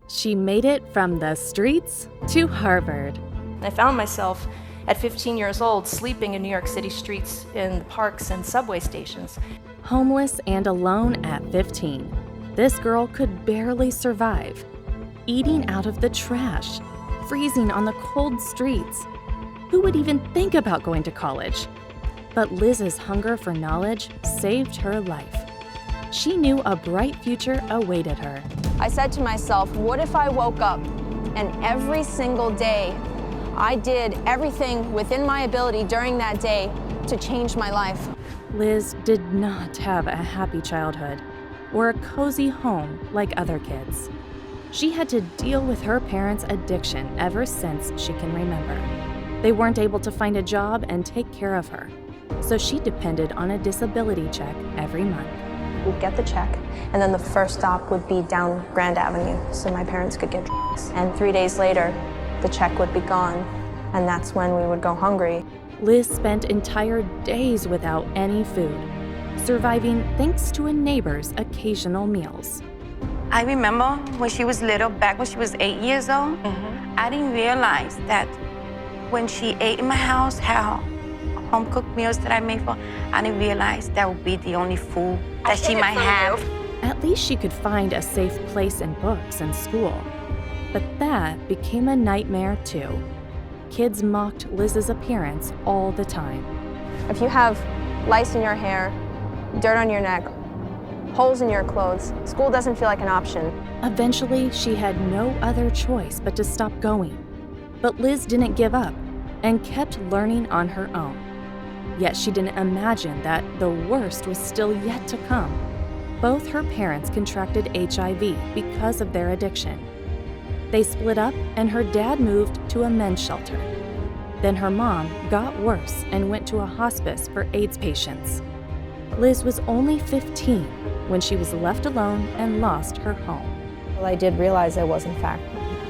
She made it from the streets to Harvard. I found myself at 15 years old sleeping in New York City streets, in parks and subway stations. Homeless and alone at 15, this girl could barely survive. Eating out of the trash, freezing on the cold streets. Who would even think about going to college? But Liz's hunger for knowledge saved her life. She knew a bright future awaited her. I said to myself, what if I woke up and every single day I did everything within my ability during that day to change my life? Liz did not have a happy childhood or a cozy home like other kids. She had to deal with her parents' addiction ever since she can remember. They weren't able to find a job and take care of her, so she depended on a disability check every month. We'd get the check, and then the first stop would be down Grand Avenue so my parents could get drugs. And 3 days later, the check would be gone, and that's when we would go hungry. Liz spent entire days without any food, surviving thanks to a neighbor's occasional meals. I remember when she was little, back when she was 8 years old, I didn't realize that when she ate in my house, how home-cooked meals that I made for, I didn't realize that would be the only food that she might have. At least she could find a safe place in books and school. But that became a nightmare too. Kids mocked Liz's appearance all the time. If you have lice in your hair, dirt on your neck, holes in your clothes, school doesn't feel like an option. Eventually, she had no other choice but to stop going. But Liz didn't give up and kept learning on her own. Yet she didn't imagine that the worst was still yet to come. Both her parents contracted HIV because of their addiction. They split up and her dad moved to a men's shelter. Then her mom got worse and went to a hospice for AIDS patients. Liz was only 15 when she was left alone and lost her home. Well, I did realize I was in fact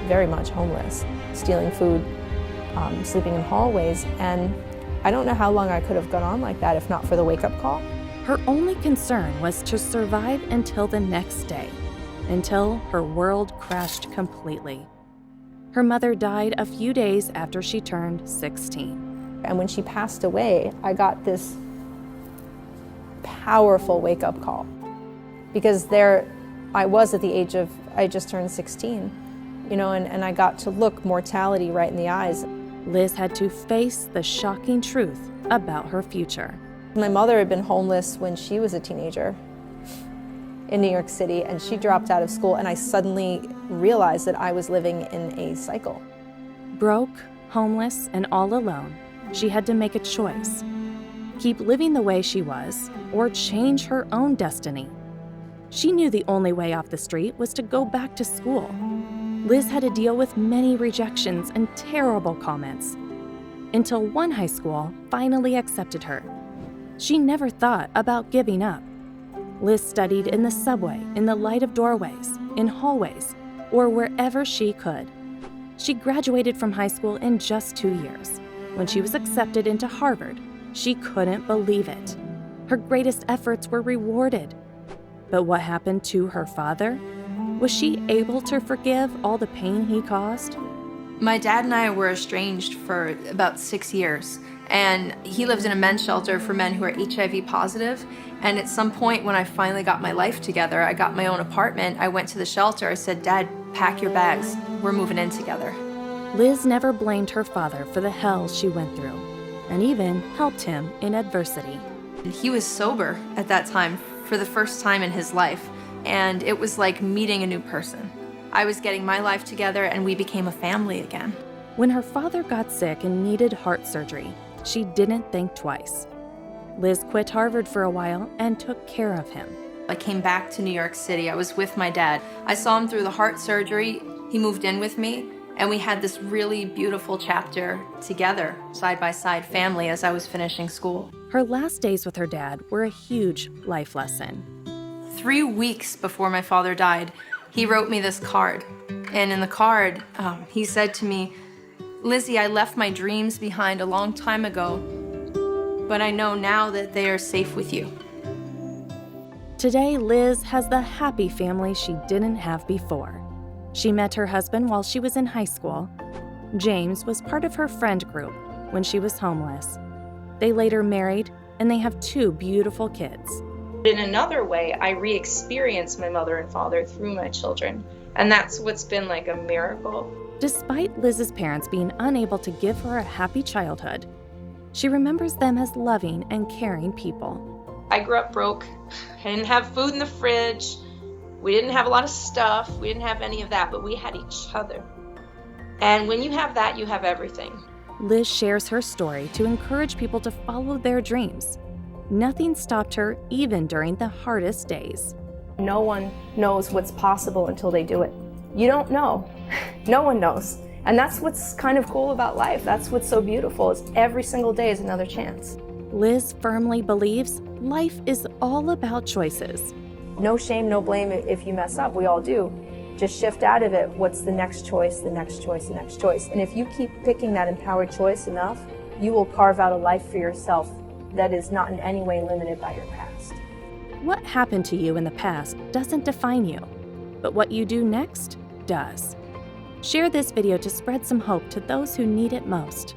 very much homeless, stealing food, sleeping in hallways, and I don't know how long I could have gone on like that if not for the wake-up call. Her only concern was to survive until the next day, until her world crashed completely. Her mother died a few days after she turned 16. And when she passed away, I got this powerful wake-up call. Because there I was at the age of, I just turned 16, and I got to look mortality right in the eyes. Liz had to face the shocking truth about her future. My mother had been homeless when she was a teenager in New York City, and she dropped out of school, and I suddenly realized that I was living in a cycle. Broke, homeless, and all alone, she had to make a choice. Keep living the way she was, or change her own destiny. She knew the only way off the street was to go back to school. Liz had to deal with many rejections and terrible comments, until one high school finally accepted her. She never thought about giving up. Liz studied in the subway, in the light of doorways, in hallways, or wherever she could. She graduated from high school in just 2 years. When she was accepted into Harvard, she couldn't believe it. Her greatest efforts were rewarded. But what happened to her father? Was she able to forgive all the pain he caused? My dad and I were estranged for about 6 years, and he lived in a men's shelter for men who are HIV positive. And at some point when I finally got my life together, I got my own apartment, I went to the shelter, I said, "Dad, pack your bags, we're moving in together." Liz never blamed her father for the hell she went through, and even helped him in adversity. He was sober at that time for the first time in his life, and it was like meeting a new person. I was getting my life together and we became a family again. When her father got sick and needed heart surgery, she didn't think twice. Liz quit Harvard for a while and took care of him. I came back to New York City. I was with my dad. I saw him through the heart surgery. He moved in with me, and we had this really beautiful chapter together, side by side family, as I was finishing school. Her last days with her dad were a huge life lesson. 3 weeks before my father died, he wrote me this card. And in the card, he said to me, "Lizzie, I left my dreams behind a long time ago, but I know now that they are safe with you." Today, Liz has the happy family she didn't have before. She met her husband while she was in high school. James was part of her friend group when she was homeless. They later married, and they have 2 beautiful kids. In another way, I re-experienced my mother and father through my children, and that's what's been like a miracle. Despite Liz's parents being unable to give her a happy childhood, she remembers them as loving and caring people. I grew up broke. I didn't have food in the fridge. We didn't have a lot of stuff. We didn't have any of that, but we had each other. And when you have that, you have everything. Liz shares her story to encourage people to follow their dreams. Nothing stopped her even during the hardest days. No one knows what's possible until they do it. You don't know. No one knows. And that's what's kind of cool about life. That's what's so beautiful, is every single day is another chance. Liz firmly believes life is all about choices. No shame, no blame if you mess up. We all do. Just shift out of it. What's the next choice, the next choice, the next choice? And if you keep picking that empowered choice enough, you will carve out a life for yourself that is not in any way limited by your past. What happened to you in the past doesn't define you, but what you do next does. Share this video to spread some hope to those who need it most.